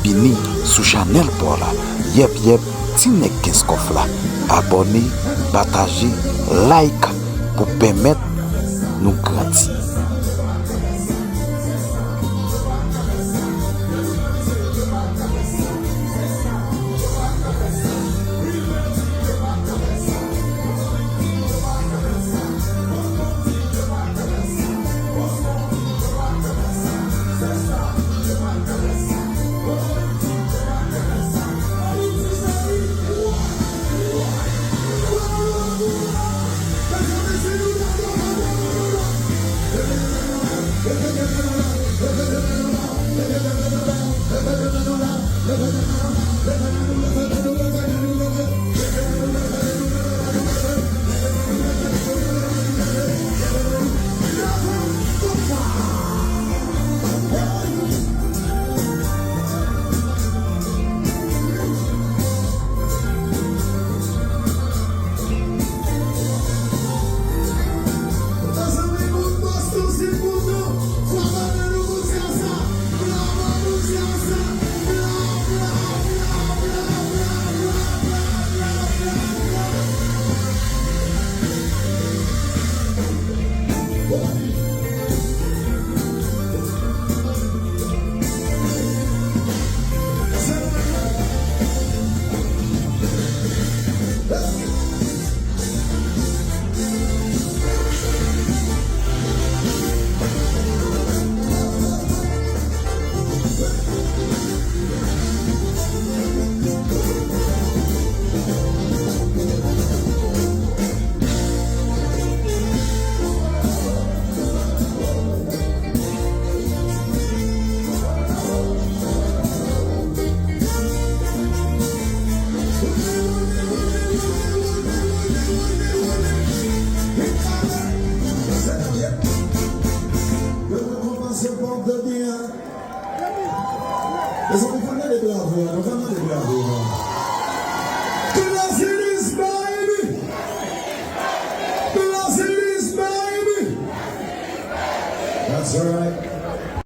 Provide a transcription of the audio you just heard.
Bini sous Chanel pour là. Yep yep, Tinek Kinskoff là. Abonnez, partagez, like pour permettre nous grandir. Eso me pone de bravo, no me de bravo.